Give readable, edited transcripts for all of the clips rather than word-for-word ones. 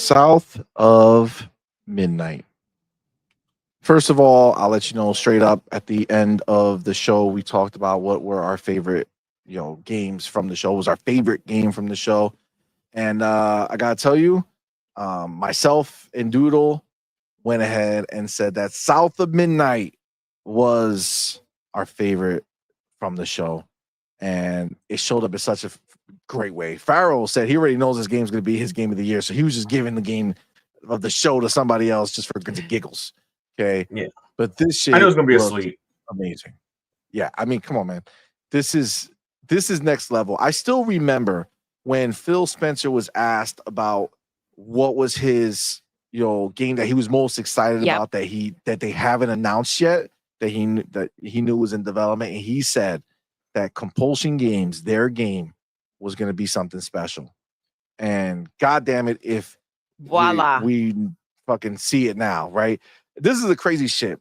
South of Midnight. First of all, I'll let you know straight up at the end of the show, we talked about what were our favorite, games from the show. What was our favorite game from the show? And I gotta tell you, myself and Doodle went ahead and said that South of Midnight was our favorite from the show. And it showed up in such a great way. Farrell said he already knows this game's going to be his game of the year. So he was just giving the game of the show to somebody else just for grins and giggles. Okay. Yeah. But this shit I know it's gonna be a looked sweep. amazing. Yeah. I mean, come on, man. This is next level. I still remember when Phil Spencer was asked about what was his game that he was most excited about that they haven't announced yet, that he knew was in development, and he said that Compulsion Games, their game, was going to be something special. And God damn it, if voila, we fucking see it now, right? This is the crazy shit.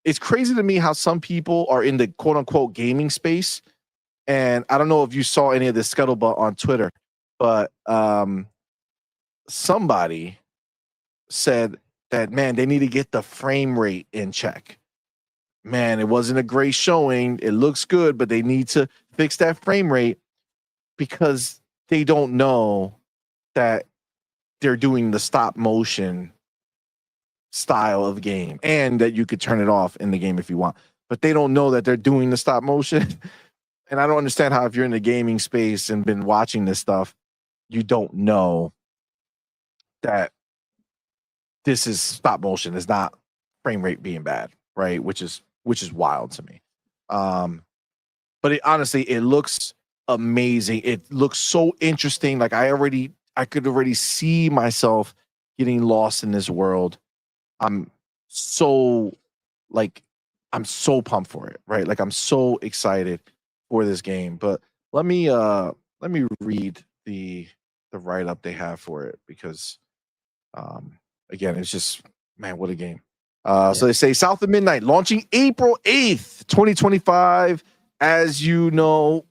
It's crazy to me how some people are in the quote unquote gaming space. And I don't know if you saw any of this scuttlebutt on Twitter, but somebody said that, man, they need to get the frame rate in check. Man, it wasn't a great showing. It looks good, but they need to fix that frame rate because they don't know that they're doing the stop motion style of game and that you could turn it off in the game if you want. But they don't know that they're doing the stop motion. And I don't understand how if you're in the gaming space and been watching this stuff, you don't know that this is stop motion. It's not frame rate being bad, right? Which is wild to me. But honestly, it looks amazing. It looks so interesting. Like I could already see myself getting lost in this world. I'm so pumped for it, right? Like I'm so excited for this game. But let me read the write-up they have for it because again, it's just, man, what a game. So they say South of Midnight launching April 8th, 2025. As you know,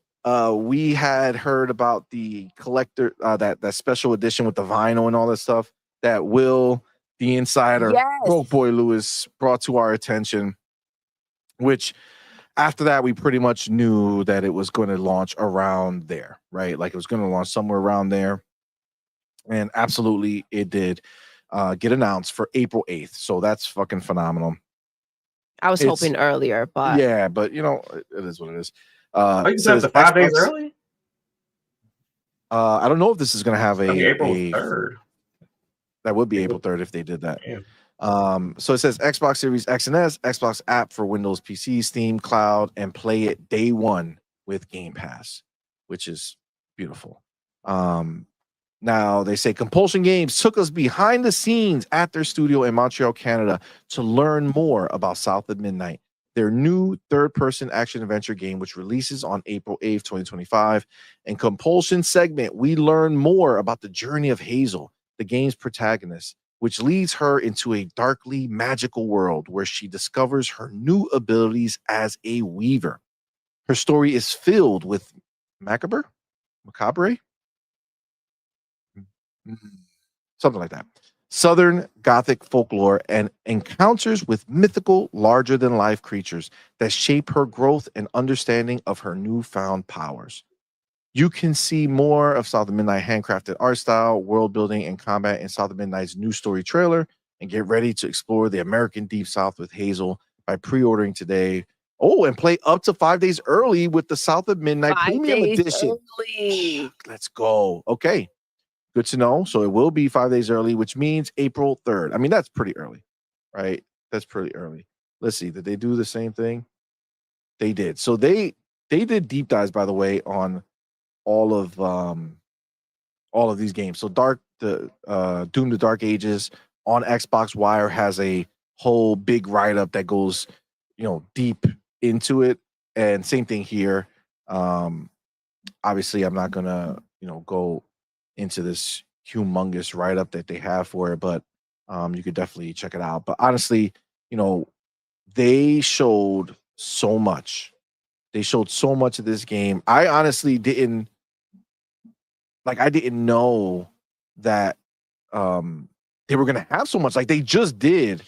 we had heard about the collector, that special edition with the vinyl and all that stuff that Will, the insider, Broke Boy Lewis brought to our attention, which after that, we pretty much knew that it was going to launch around there, right? Like it was going to launch somewhere around there. And absolutely it did get announced for April 8th. So that's fucking phenomenal. I was hoping earlier, but yeah, but it is what it is. You said the 5 days early? I don't know if this is going to have April 3rd. That would be April 3rd if they did that. So it says Xbox Series X and S, Xbox app for Windows PC, Steam, Cloud, and play it day one with Game Pass, which is beautiful. Now they say Compulsion Games took us behind the scenes at their studio in Montreal, Canada, to learn more about South of Midnight, their new third-person action-adventure game, which releases on April 8th, 2025. In Compulsion segment, we learn more about the journey of Hazel, the game's protagonist, which leads her into a darkly magical world where she discovers her new abilities as a weaver. Her story is filled with macabre, something like that, Southern Gothic folklore, and encounters with mythical, larger-than-life creatures that shape her growth and understanding of her newfound powers. You can see more of South of Midnight handcrafted art style, world building, and combat in South of Midnight's new story trailer, and get ready to explore the American Deep South with Hazel by pre-ordering today. Oh, and play up to 5 days early with the South of Midnight Premium Edition. Let's go. Okay. Good to know. So it will be 5 days early, which means April 3rd. I mean, that's pretty early, right? That's pretty early. Let's see. Did they do the same thing? They did. So they did deep dives, by the way, on all of these games. So Doom the Dark Ages on Xbox Wire has a whole big write-up that goes, deep into it. And same thing here. Obviously I'm not gonna, go into this humongous write-up that they have for it, but you could definitely check it out. But honestly, they showed so much. They showed so much of this game. I honestly didn't know that they were gonna have so much. Like they just did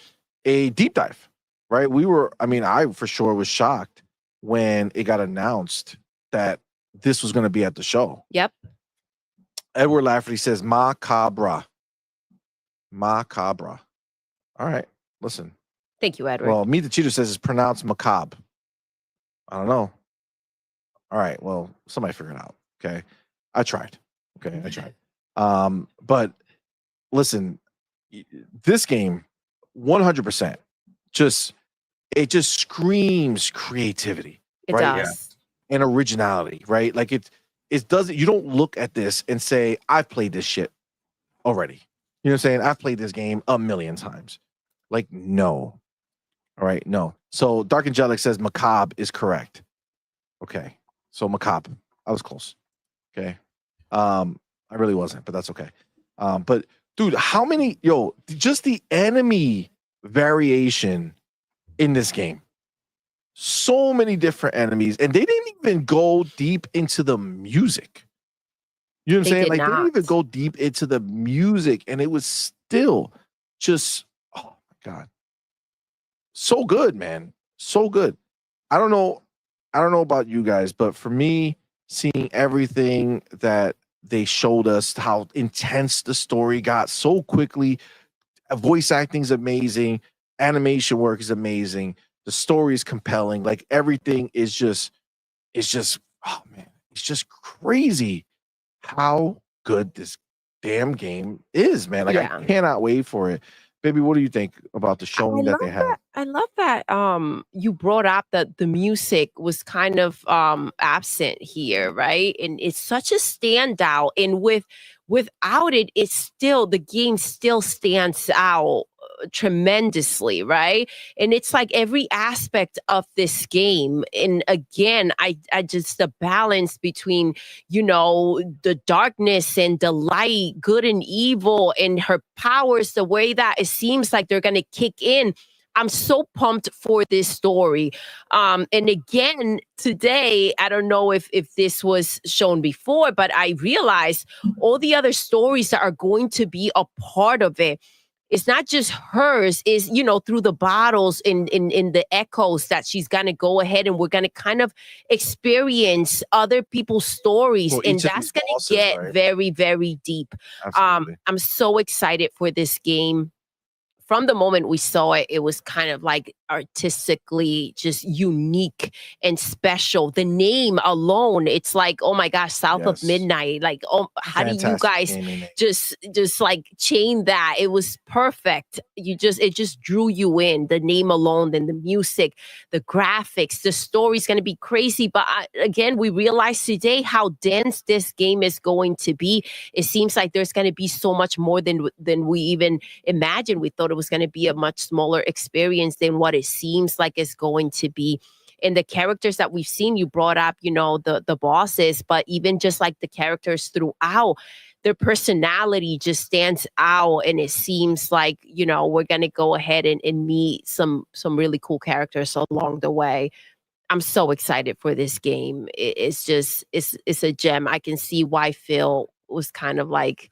a deep dive, right? I for sure was shocked when it got announced that this was gonna be at the show. Yep. Edward Lafferty says macabre. Macabre. All right, listen. Thank you, Edward. Well, Meet the Cheater says it's pronounced macabre. I don't know. All right, well, somebody figure it out. Okay. I tried. Okay, I tried. But listen, this game 100% it just screams creativity. It right? does. And originality, right? Like it doesn't, you don't look at this and say, I've played this shit already. You know what I'm saying? I've played this game a million times. Like, no. All right, no. So Dark Angelic says macabre is correct. Okay. So macabre. I was close. Okay. I really wasn't, but that's okay. But dude, how many, just the enemy variation in this game. So many different enemies, and they didn't even go deep into the music. You know what I'm saying? Like, they didn't even go deep into the music, and it was still just, oh my God. So good, man. So good. I don't know about you guys, but for me, seeing everything that they showed us, how intense the story got so quickly, voice acting is amazing, animation work is amazing, the story is compelling, like everything is just, oh man, it's just crazy how good this damn game is, man. Like, I cannot wait for it. Baby, what do you think about the showing that they had? I love that you brought up that the music was kind of absent here, right? And it's such a standout. And without it, it's still, the game still stands out tremendously, right? And it's like every aspect of this game. And again, I just, the balance between, the darkness and the light, good and evil, and her powers, the way that it seems like they're gonna kick in. I'm so pumped for this story. And again, today, I don't know if this was shown before, but I realized all the other stories that are going to be a part of it. It's not just hers, is, through the bottles in the echoes that she's going to go ahead and we're going to kind of experience other people's stories. Well, and that's going to get very, very deep. I'm so excited for this game. From the moment we saw it, it was kind of like artistically just unique and special. The name alone, it's like, oh my gosh, South of Midnight. Like, oh, how do you guys just like chain that? It was perfect. It just drew you in. The name alone, then the music, the graphics, the story's going to be crazy. But again, we realized today how dense this game is going to be. It seems like there's going to be so much more than we even imagined. We thought it was going to be a much smaller experience than what it seems like it's going to be. And the characters that we've seen, you brought up, the bosses, but even just like the characters throughout, their personality just stands out. And it seems like, we're going to go ahead and meet some really cool characters along the way. I'm so excited for this game. It's a gem. I can see why Phil was kind of like,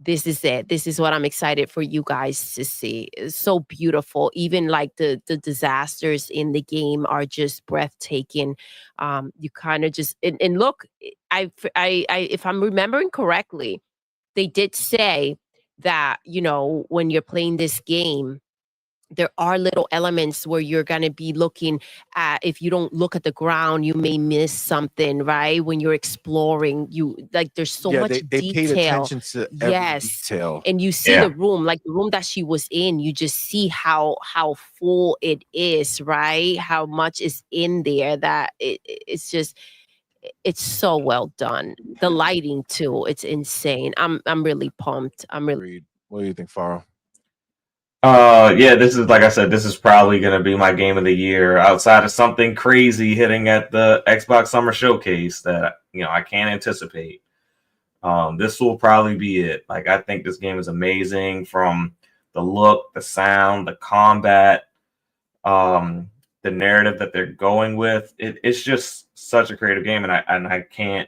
this is it. This is what I'm excited for you guys to see. It's so beautiful. Even like the disasters in the game are just breathtaking. You kind of just and look, I if I'm remembering correctly, they did say that, when you're playing this game, there are little elements where you're going to be looking at, if you don't look at the ground, you may miss something, right? When you're exploring, there's so much they detail. Paid attention to every detail. And you see the room, like the room that she was in, you just see how full it is, right? How much is in there, that it's just, it's so well done. The lighting too, it's insane. I'm really pumped. What do you think, Faro? This is, like I said, this is probably going to be my game of the year, outside of something crazy hitting at the Xbox Summer Showcase that, I can't anticipate. This will probably be it. Like, I think this game is amazing, from the look, the sound, the combat, the narrative that they're going with. It's just such a creative game, and I can't,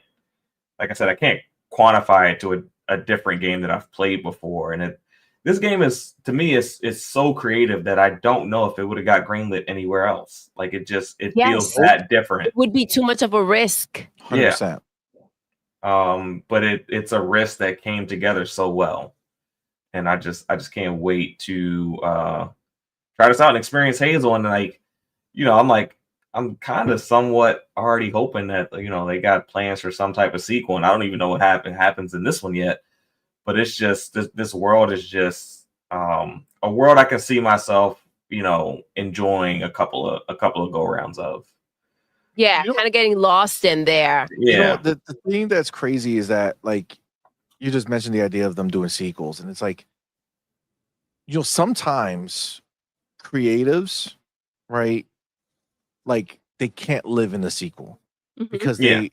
like I said, I can't quantify it to a different game that I've played before. And this game is, to me, it's so creative that I don't know if it would have got greenlit anywhere else. Like it feels Yes. that different. It would be too much of a risk. 100%. But it's a risk that came together so well. And I just can't wait to try this out and experience Hazel. And like, I'm kind of somewhat already hoping that, they got plans for some type of sequel, and I don't even know what happens in this one yet. But it's just this world is just a world I can see myself, enjoying a couple of go rounds of. Yeah, kind of getting lost in there. Yeah. The thing that's crazy is that, like, you just mentioned the idea of them doing sequels, and it's like, sometimes creatives, right? Like, they can't live in a sequel because they're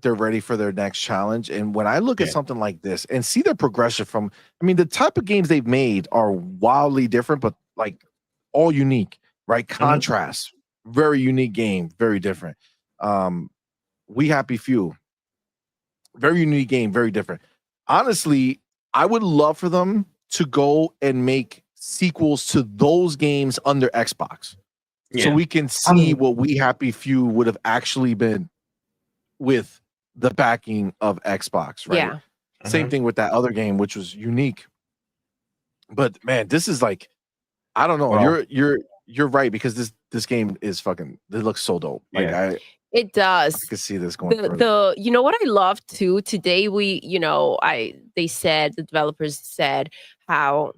ready for their next challenge. And when I look at something like this and see their progression from, the type of games they've made are wildly different, but like all unique, right? Contrast, very unique game, very different. We Happy Few, very unique game, very different. Honestly, I would love for them to go and make sequels to those games under Xbox. So we can see what We Happy Few would have actually been with the backing of Xbox, right? Yeah. Same thing with that other game, which was unique. But man, this is like, I don't know. Well, you're right, because this game is fucking. It looks so dope. Like it does. I could see this going through. What I love too today, they said, the developers said how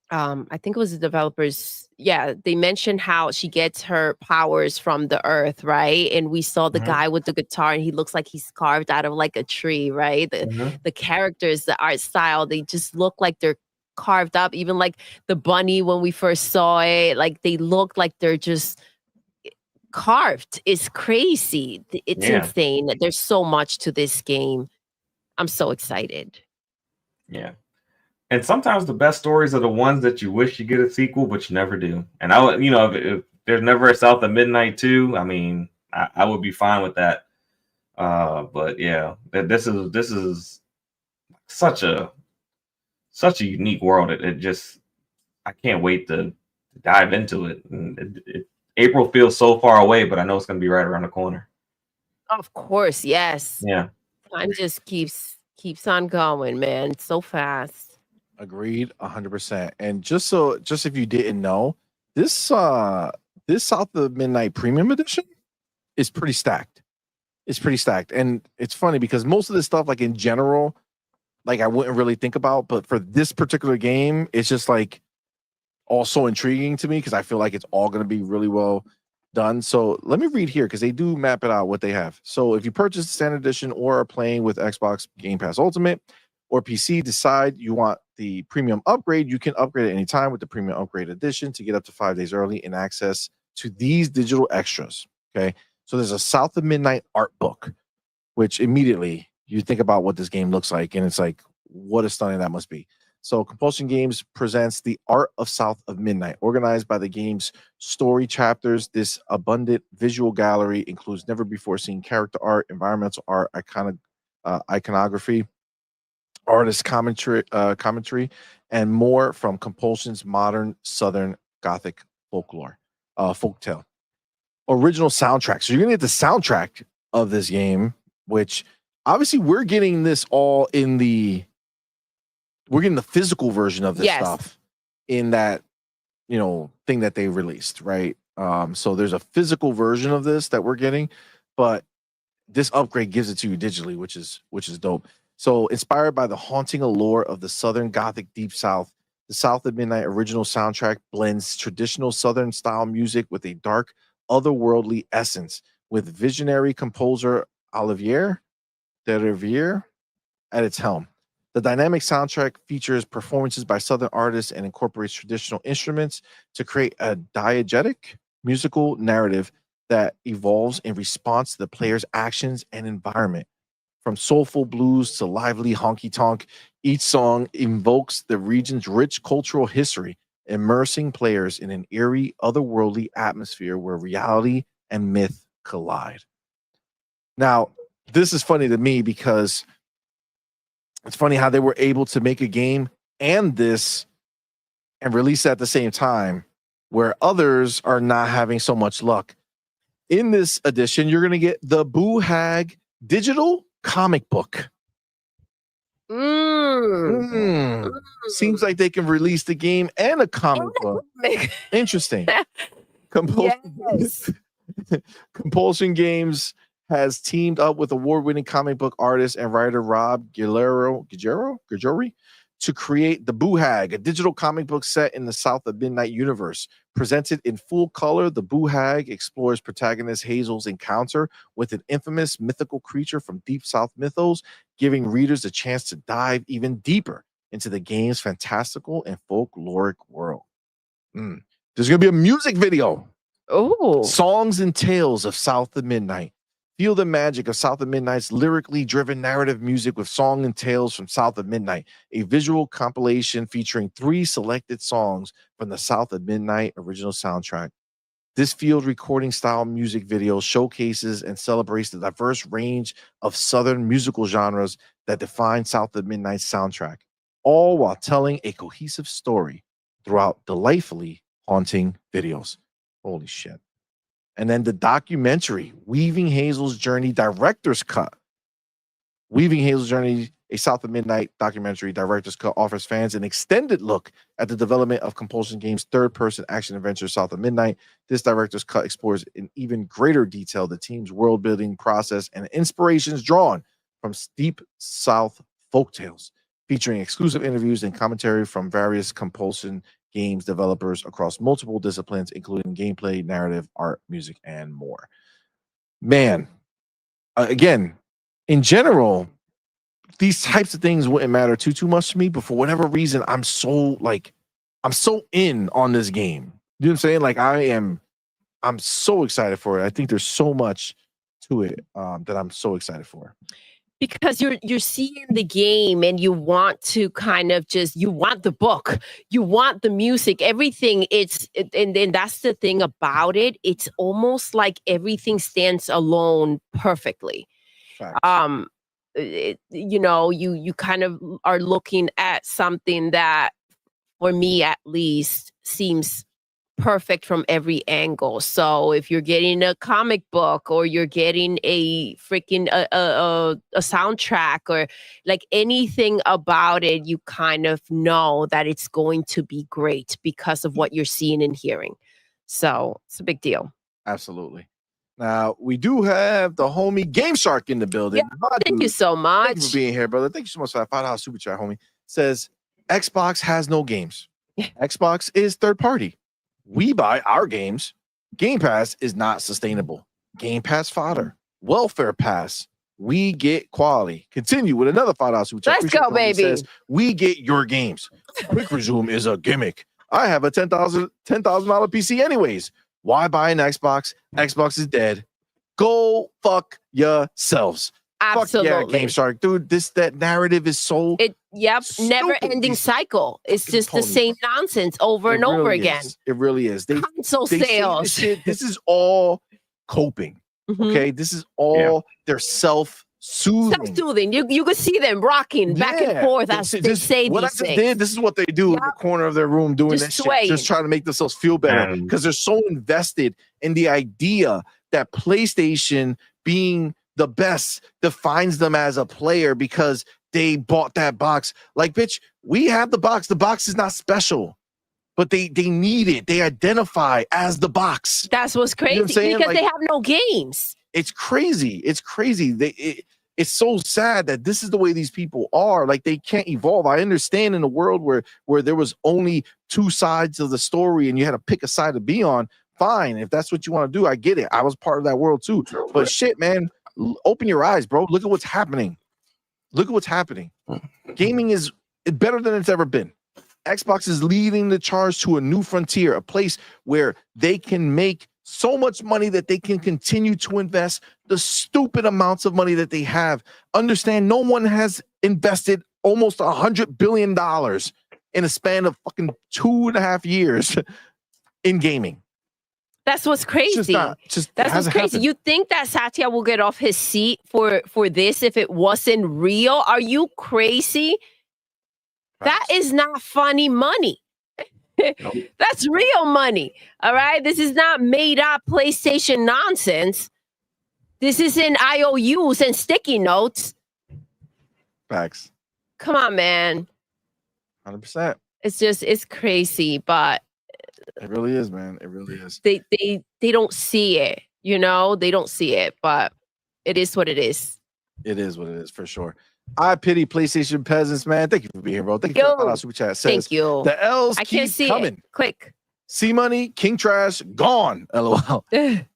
I think it was the developers. Yeah, they mentioned how she gets her powers from the earth, right? And we saw the guy with the guitar, and he looks like he's carved out of like a tree, right? The characters, the art style, they just look like they're carved up. Even like the bunny, when we first saw it, like they look like they're just carved. It's crazy. It's insane. There's so much to this game. I'm so excited. Yeah. And sometimes the best stories are the ones that you wish you get a sequel, but you never do. And I would, if there's never a South of Midnight 2, I would be fine with that. But yeah, this is such a unique world. It just, I can't wait to dive into it. And April feels so far away, but I know it's going to be right around the corner. Of course, yes. Yeah. Time just keeps on going, man. It's so fast. Agreed, 100%. And just if you didn't know, this South of Midnight Premium Edition is pretty stacked. It's pretty stacked, and it's funny because most of this stuff, like in general, like I wouldn't really think about, but for this particular game, it's just like also intriguing to me because I feel like it's all going to be really well done. So let me read here, because they do map it out what they have. So if you purchase the standard edition or are playing with Xbox Game Pass Ultimate or PC, decide you want the premium upgrade, you can upgrade at any time with the premium upgrade edition to get up to 5 days early and access to these digital extras. Okay. So there's a South of Midnight art book, which immediately you think about what this game looks like, and it's like, what a stunning that must be. So Compulsion Games presents the Art of South of Midnight, organized by the game's story chapters. This abundant visual gallery includes never before seen character art, environmental art, iconography, artist commentary, and more from Compulsion's modern Southern Gothic folktale. Original soundtrack. So you're gonna get the soundtrack of this game, which obviously we're getting this all in the. We're getting the physical version of this stuff in that, thing that they released, right? So there's a physical version of this that we're getting, but this upgrade gives it to you digitally, which is dope. So inspired by the haunting allure of the Southern Gothic Deep South, the South of Midnight original soundtrack blends traditional Southern style music with a dark, otherworldly essence, with visionary composer Olivier de Riviere at its helm. The dynamic soundtrack features performances by Southern artists and incorporates traditional instruments to create a diegetic musical narrative that evolves in response to the player's actions and environment. From soulful blues to lively honky-tonk, each song invokes the region's rich cultural history, immersing players in an eerie, otherworldly atmosphere where reality and myth collide. Now, this is funny to me because It's funny how they were able to make a game and this and release at the same time, where others are not having so much luck. In this edition, you're going to get the Boo Hag digital comic book. Seems like they can release the game and a comic book. Interesting. Yes. Compulsion Games has teamed up with award-winning comic book artist and writer Rob Guillermo to create the Boo Hag, a digital comic book set in the South of Midnight universe. Presented in full color, the Boo Hag explores protagonist Hazel's encounter with an infamous mythical creature from Deep South mythos, giving readers a chance to dive even deeper into the game's fantastical and folkloric world. There's going to be a music video. Oh, Songs and Tales of South of Midnight. Feel the magic of South of Midnight's lyrically driven narrative music with Song and Tales from South of Midnight, a visual compilation featuring 3 selected songs from the South of Midnight original soundtrack. This field recording style music video showcases and celebrates the diverse range of Southern musical genres that define South of Midnight's soundtrack, all while telling a cohesive story throughout delightfully haunting videos. Holy shit. And then the documentary, Weaving Hazel's Journey Director's Cut. Weaving Hazel's Journey, a South of Midnight documentary Director's Cut, offers fans an extended look at the development of Compulsion Games' third-person action adventure South of Midnight. This Director's Cut explores in even greater detail the team's world-building process and inspirations drawn from Deep South folktales, featuring exclusive interviews and commentary from various Compulsion Games developers across multiple disciplines, including gameplay, narrative, art, music, and more. Man, again, in general, these types of things wouldn't matter too much to me, but for whatever reason, I'm so in on this game. You know what I'm saying? Like I'm so excited for it. I think there's so much to it that I'm so excited for. Because you're seeing the game and you want to kind of you want the book, you want the music, everything. And that's the thing about it. It's almost like everything stands alone perfectly. Facts. You kind of are looking at something that, for me at least, seems perfect from every angle. So if you're getting a comic book or you're getting a freaking a soundtrack or like anything about it, you kind of know that it's going to be great because of what you're seeing and hearing. So it's a big deal. Absolutely. Now we do have the homie Game Shark in the building. Yeah, thank you so much. Thank you for being here, brother. Thank you so much for that $5 super chat, homie. Says Xbox has no games. Xbox is third party. We buy our games. Game Pass is not sustainable. Game Pass fodder. Welfare Pass. We get quality. Continue with another $5 super chat. Let's go, baby. Says, we get your games. Quick resume is a gimmick. I have a $10,000 PC anyways. Why buy an Xbox? Xbox is dead. Go fuck yourselves. Absolutely. Fuck yeah, Game Shark. Dude, that narrative is so never ending cycle. It's just the same nonsense over and over again. It really is. Console sales. This is all coping. Okay. This is all their self-soothing. Self-soothing. You could see them rocking back and forth as they say what these things. This is what they do in the corner of their room doing Just that swaying. shit. Just trying to make themselves feel better. Because they're so invested in the idea that PlayStation being the best defines them as a player because they bought that box. Like, bitch, we have the box. The box is not special, but they need it. They identify as the box. That's what's crazy. You know what I'm saying? Because they have no games. It's crazy. It's crazy. It's so sad that this is the way these people are. Like, they can't evolve. I understand in a world where there was only 2 sides of the story and you had to pick a side to be on. Fine. If that's what you want to do, I get it. I was part of that world too. But shit, man, open your eyes, bro. Look at what's happening. Gaming is better than it's ever been. Xbox is leading the charge to a new frontier, a place where they can make so much money that they can continue to invest the stupid amounts of money that they have. Understand, no one has invested almost $100 billion in a span of fucking 2.5 years in gaming. That's what's crazy. That's what's crazy. Happened. You think that Satya will get off his seat for this if it wasn't real? Are you crazy? That is not funny money. Nope. That's real money. All right. This is not made up PlayStation nonsense. This is in IOUs and sticky notes. Facts. Come on, man. 100%. It's crazy, but it really is, man. It really is. They don't see it, you know? They don't see it, but it is what it is. It is what it is, for sure. I pity PlayStation peasants, man. Thank you for being here, bro. Thank you for the super chat. Says, thank you. The L's I keep can't see coming. It. Click. CMoney, King Trash, gone. LOL.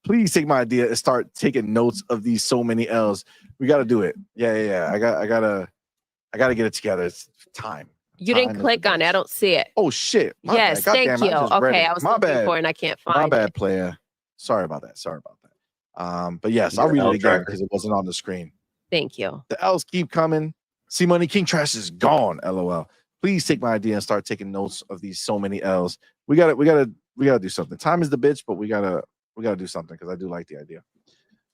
Please take my idea and start taking notes of these so many L's. We got to do it. Yeah. I gotta get it together. It's time. You didn't click on it. I don't see it. Oh shit. Yes, thank you. Okay, I was looking bad. for it and I can't find it. My bad, player. Sorry about that. But yes, I'll read it again because it wasn't on the screen. Thank you. The L's keep coming. CMoney, King Trash is gone. LOL. Please take my idea and start taking notes of these so many L's. We gotta do something. Time is the bitch, but we gotta do something because I do like the idea.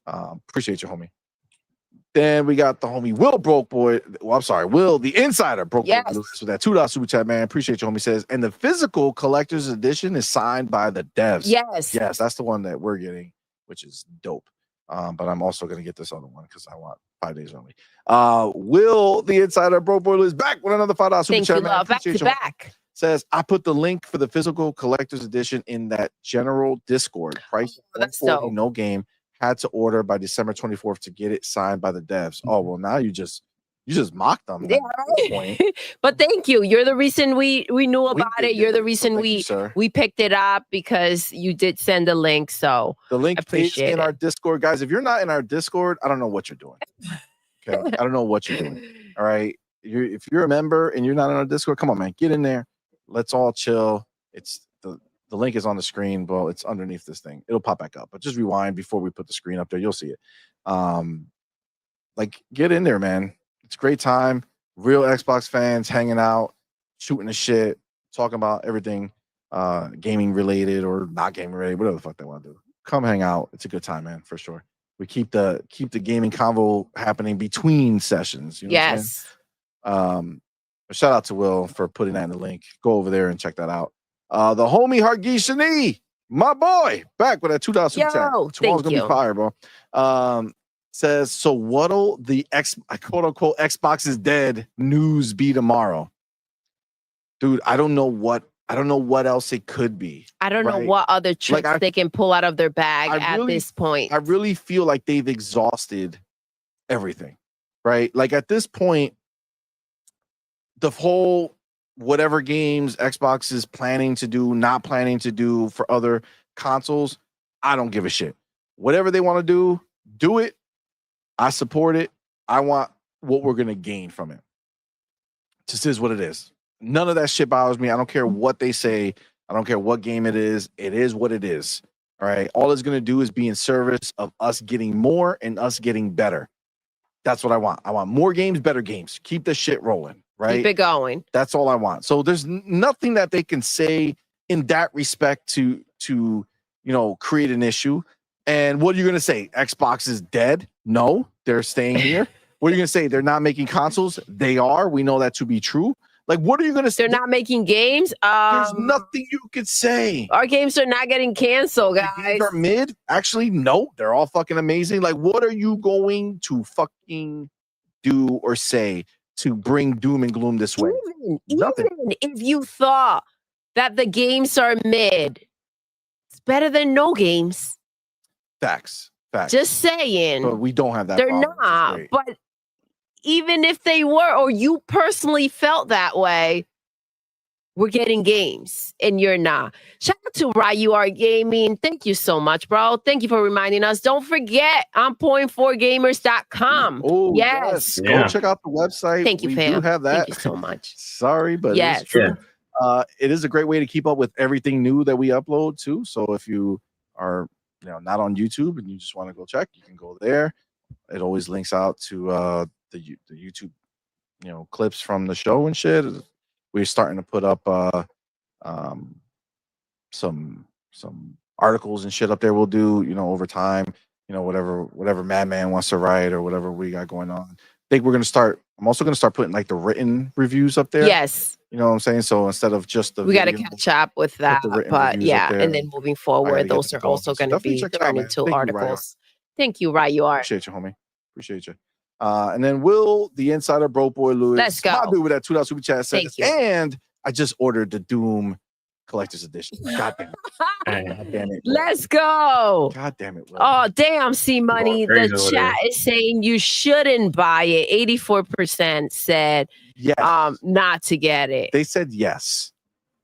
Appreciate you, homie. Then we got the homie Will Broke Boy. Well, I'm sorry, Will the Insider Broke Boy with that $2 super chat, man. Appreciate you, homie. Says, and the physical collector's edition is signed by the devs. Yes, that's the one that we're getting, which is dope. But I'm also gonna get this other one because I want 5 days only. Will the Insider Broke Boy is back with another $5 super chat, man. Back to back. Says, I put the link for the physical collector's edition in that general Discord. Price $140, no game. Had to order by December 24th to get it signed by the devs. Oh, well, now you just mocked them. Yeah, right. But thank you. You're the reason we knew about it. You're the reason we picked it up because you did send a link. So the link is in our Discord, guys. If you're not in our Discord, I don't know what you're doing. Okay, I don't know what you're doing. All right, if you're a member and you're not in our Discord, come on, man, get in there. Let's all chill. It's the link is on the screen. Well, it's underneath this thing. It'll pop back up, but just rewind before we put the screen up there. You'll see it. Like, get in there, man. It's a great time. Real Xbox fans hanging out, shooting the shit, talking about everything gaming related or not gaming related, whatever the fuck they want to do. Come hang out. It's a good time, man, for sure. We keep the gaming convo happening between sessions. You know yes. Shout out to Will for putting that in the link. Go over there and check that out. The homie Hargishani, my boy, back with that $2 super chat. Tomorrow's gonna be fire, bro. Says, so what'll the quote unquote Xbox is dead news be tomorrow? Dude, I don't know what else it could be. I don't know what other tricks they can pull out of their bag at this point. I really feel like they've exhausted everything, right? Like at this point, the whole whatever games Xbox is planning to do, not planning to do for other consoles, I don't give a shit. Whatever they want to do it. I support it. I want what we're going to gain from it. Just is what it is. None of that shit bothers me. I don't care what they say. I don't care what game it is. It is what it is. All right. All it's going to do is be in service of us getting more and us getting better. That's what I want. I want more games, better games. Keep the shit rolling. Right. Keep it going. That's all I want. So there's nothing that they can say in that respect to create an issue. And what are you going to say? Xbox is dead? No, they're staying here. What are you going to say? They're not making consoles? They are. We know that to be true. Like, what are you going to say? They're not making games? There's nothing you could say. Our games are not getting canceled, guys. The games are mid? Actually, no. They're all fucking amazing. Like, what are you going to fucking do or say to bring doom and gloom this way? Even if you thought that the games are mid, it's better than no games. Facts. Just saying. But we don't have that. They're problem, not. But even if they were, or you personally felt that way, we're getting games and you're not. Shout out to Ryu Art Gaming. Thank you so much, bro. Thank you for reminding us. Don't forget, I'm point4gamers.com. Oh, yes. Go check out the website. Thank you, fam. We do have that. Thank you so much. Sorry, but it's true. It is a great way to keep up with everything new that we upload too. So if you are not on YouTube and you just want to go check, you can go there. It always links out to the YouTube clips from the show and shit. We're starting to put up some articles and shit up there we'll do, over time, whatever Madman wants to write or whatever we got going on. I think I'm also going to start putting like the written reviews up there. Yes. You know what I'm saying? So instead of just the we got to video, catch up with that. the written But reviews up yeah, there. and then moving I forward, gotta get those that are going. also So going to definitely be check it out, turned man. into Thank you, Ryan. articles. Thank you, Right, you are. Appreciate you, homie. Appreciate you. And then Will, the insider broke boy Lewis. Let's go. My dude with that $2 super chat says, Thank you. and I just ordered the Doom collector's edition. God damn it. God damn it. Will. Let's go. God damn it. Will. Oh, damn, C-Money. Going The crazy over chat there. is saying you shouldn't buy it. 84% said yes. not to get it. They said yes.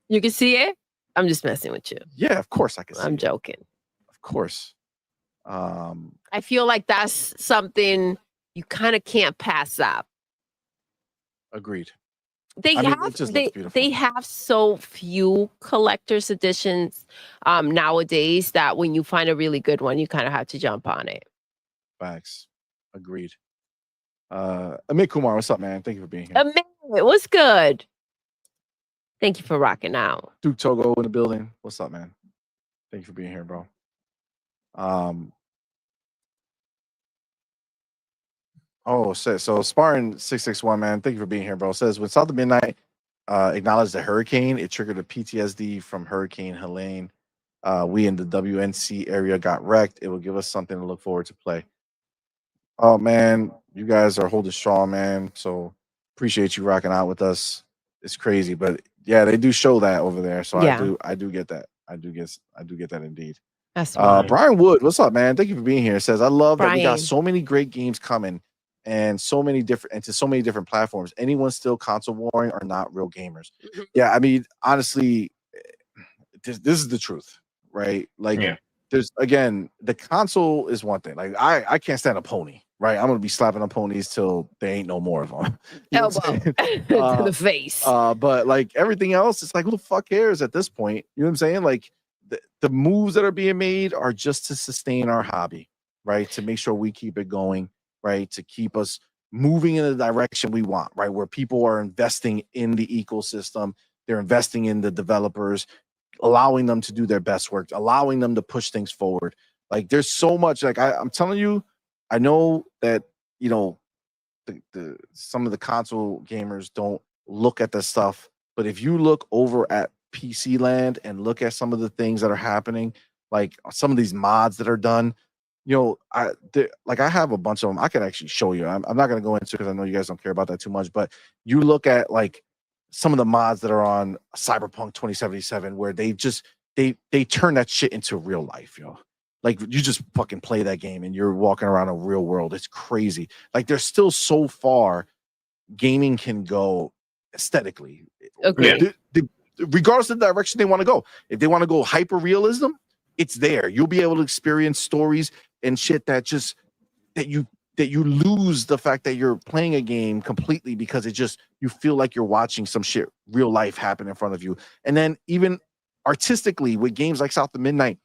You can see it? I'm just messing with you. Yeah, of course I can see I'm it. joking. Of course. I feel like that's something you kind of can't pass up. Agreed. They have so few collector's editions nowadays that when you find a really good one, you kind of have to jump on it. Facts. Agreed. Amit Kumar, what's up, man? Thank you for being here. Amit, what's good? Thank you for rocking out. Duke Togo in the building. What's up, man? Thank you for being here, bro. So Sparring 661, man. Thank you for being here, bro. Says when South of Midnight acknowledged the hurricane, it triggered a PTSD from Hurricane Helene. We in the WNC area got wrecked. It will give us something to look forward to play. Oh man, you guys are holding strong, man. So appreciate you rocking out with us. It's crazy, but yeah, they do show that over there. So Yeah. I do get that. I do get that indeed. That's right. Brian Wood, what's up, man? Thank you for being here. Says I love that we got Brian. so many great games coming and so many different platforms. Anyone still console warring are not real gamers. Yeah, I mean, honestly, this is the truth, right? Like, there's again, the console is one thing. Like, I can't stand a pony, right? I'm gonna be slapping on ponies till there ain't no more of them. Elbow to the face. But like everything else, it's like, who the fuck cares at this point? You know what I'm saying? Like, the moves that are being made are just to sustain our hobby, right? To make sure we keep it going, right? To keep us moving in the direction we want, right? Where people are investing in the ecosystem, they're investing in the developers, allowing them to do their best work, allowing them to push things forward. Like, there's so much. Like, I'm telling you, I know that, some of the console gamers don't look at this stuff, but if you look over at PC land and look at some of the things that are happening, like some of these mods that are done, I have a bunch of them. I can actually show you. I'm not going to go into because I know you guys don't care about that too much, but you look at like some of the mods that are on Cyberpunk 2077 where they turn that shit into real life, Like, you just fucking play that game and you're walking around a real world. It's crazy. Like, there's still so far gaming can go aesthetically. Okay. Regardless of the direction they want to go. If they want to go hyper realism, it's there. You'll be able to experience stories and shit that you lose the fact that you're playing a game completely because you feel like you're watching some shit real life happen in front of you. And then even artistically with games like South of Midnight,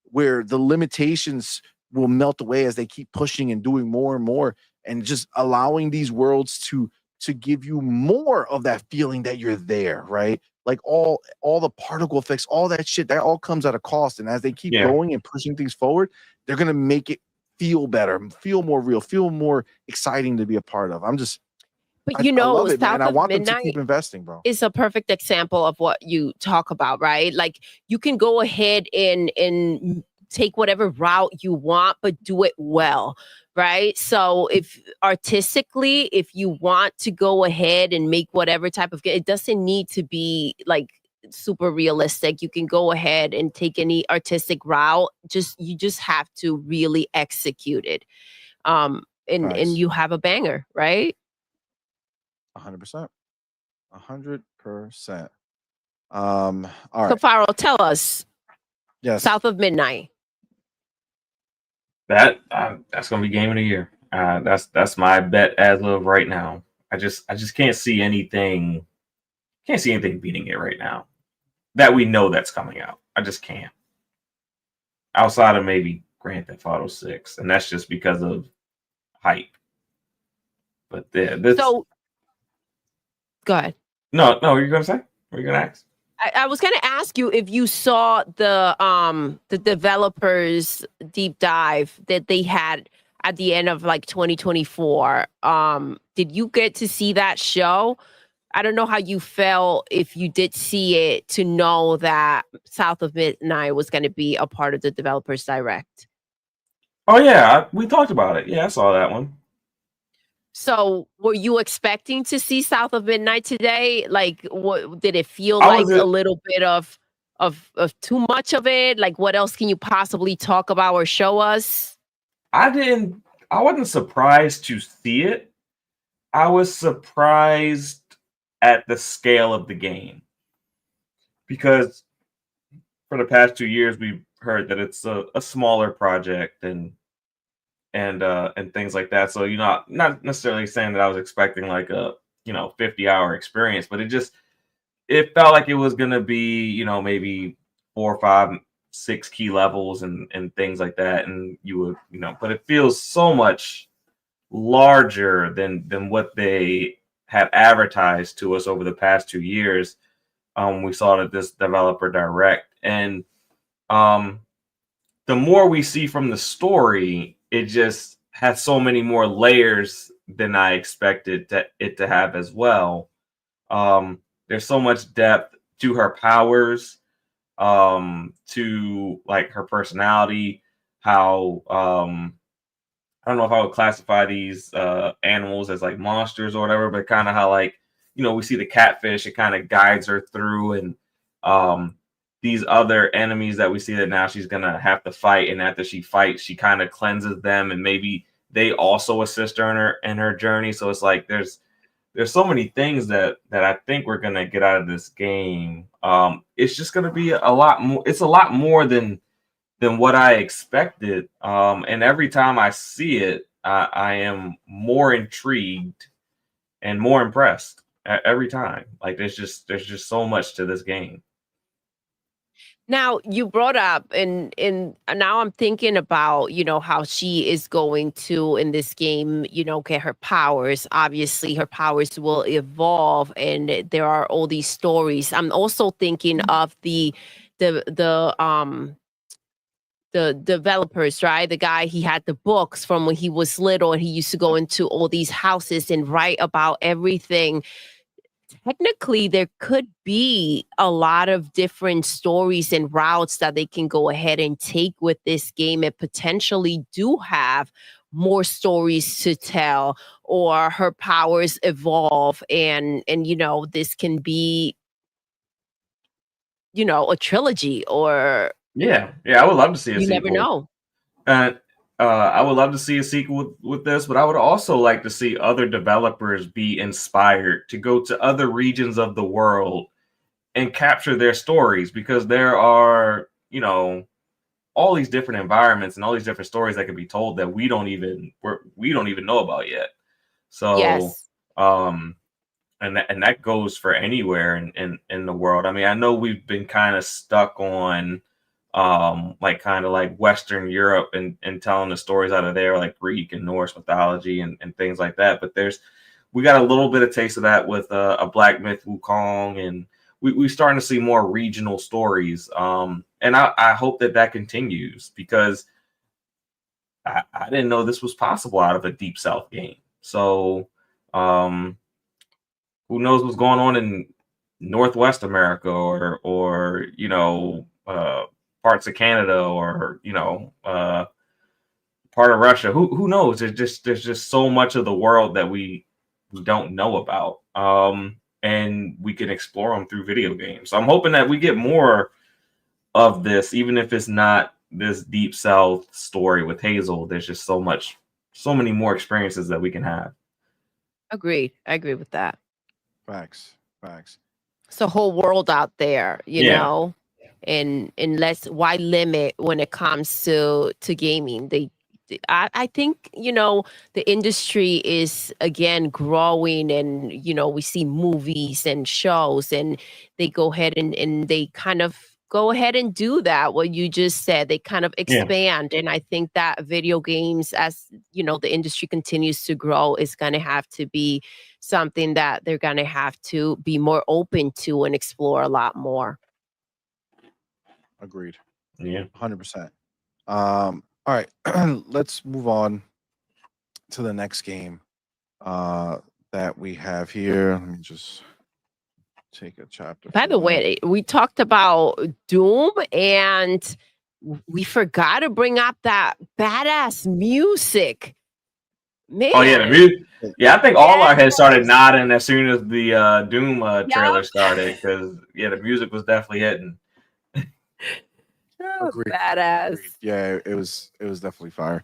where the limitations will melt away as they keep pushing and doing more and more, and just allowing these worlds to give you more of that feeling that you're there, right? Like all the particle effects, all that shit, that all comes at a cost. And as they keep going and pushing things forward, they're gonna make it feel better, feel more real, feel more exciting to be a part of. I love it, man. I want them to keep investing, bro. It's a perfect example of what you talk about, right? Like, you can go ahead and take whatever route you want, but do it well, right? So if artistically, if you want to go ahead and make whatever type of game, it doesn't need to be like super realistic. You can go ahead and take any artistic route. You just have to really execute it. And you have a banger, right? 100%. 100%. All right. So Faro, tell us. Yes. South of Midnight. That's gonna be game of the year. That's my bet as of right now. I just can't see anything. Can't see anything beating it right now. That we know that's coming out. I just can't. Outside of maybe Grand Theft Auto 6, and that's just because of hype. But So go ahead. No, what are you gonna say? What are you gonna ask? I was going to ask you if you saw the developers deep dive that they had at the end of like 2024. Did you get to see that show? I don't know how you felt if you did see it to know that South of Midnight was going to be a part of the developers direct. Oh yeah, we talked about it. Yeah, I saw that one. So, were you expecting to see South of Midnight today? Like, what did it feel I like? was A little bit of too much of it? Like, what else can you possibly talk about or show us? I wasn't surprised to see it. I was surprised at the scale of the game because for the past 2 years we've heard that it's a smaller project and things like that. So not necessarily saying that I was expecting like a 50-hour experience, but it felt like it was gonna be maybe 4, 5, 6 key levels and things like that, and you would but it feels so much larger than what they have advertised to us over the past 2 years. We saw that this developer direct, and um, the more we see from the story, it just has so many more layers than I expected it to have as well. There's so much depth to her powers, to like her personality, how I don't know if I would classify these animals as like monsters or whatever, but kind of how like we see the catfish, it kind of guides her through, and these other enemies that we see that now she's gonna have to fight, and after she fights, she kind of cleanses them, and maybe they also assist her in her journey. So it's like there's so many things that I think we're gonna get out of this game. It's just gonna be a lot more. It's a lot more than what I expected. And every time I see it, I am more intrigued and more impressed every time. Like there's just so much to this game. Now you brought up, and now I'm thinking about how she is going to in this game get her powers. Obviously, her powers will evolve, and there are all these stories. I'm also thinking of the the um the developers, right? The guy, he had the books from when he was little, and he used to go into all these houses and write about everything. Technically, there could be a lot of different stories and routes that they can go ahead and take with this game, and potentially do have more stories to tell, or her powers evolve, and this can be a trilogy, or Yeah, yeah, I would love to see a you never sequel. know. And I would love to see a sequel with this, but I would also like to see other developers be inspired to go to other regions of the world and capture their stories, because there are, all these different environments and all these different stories that could be told that we don't even know about yet. So, Yes. um, and that goes for anywhere in the world. I mean, I know we've been kind of stuck on like kind of like Western Europe and telling the stories out of there, like Greek and Norse mythology and things like that. But we got a little bit of taste of that with a Black Myth Wukong, and we're starting to see more regional stories. And I hope that continues, because I didn't know this was possible out of a Deep South game. So um, who knows what's going on in Northwest America, or parts of Canada, or part of Russia. Who knows? There's just so much of the world that we don't know about, and we can explore them through video games. So I'm hoping that we get more of this, even if it's not this Deep South story with Hazel. There's just so many more experiences that we can have. Agreed. I agree with that. Facts. Facts. It's a whole world out there, Yeah. and why limit when it comes to gaming? I think the industry is again growing, and we see movies and shows, and they go ahead and they kind of go ahead and do that. What you just said, they kind of expand. And I think that video games, as you know, the industry continues to grow, is going to have to be something that they're going to have to be more open to and explore a lot more. Agreed. Yeah. 100%. All right, let's move on to the next game that we have here. Let me just take a chapter. By the way, we talked about Doom and we forgot to bring up that badass music. Man. Oh yeah, the music. Yeah, I think all our heads started nodding as soon as the Doom trailer started, because the music was definitely hitting. Badass. Yeah, it was definitely fire.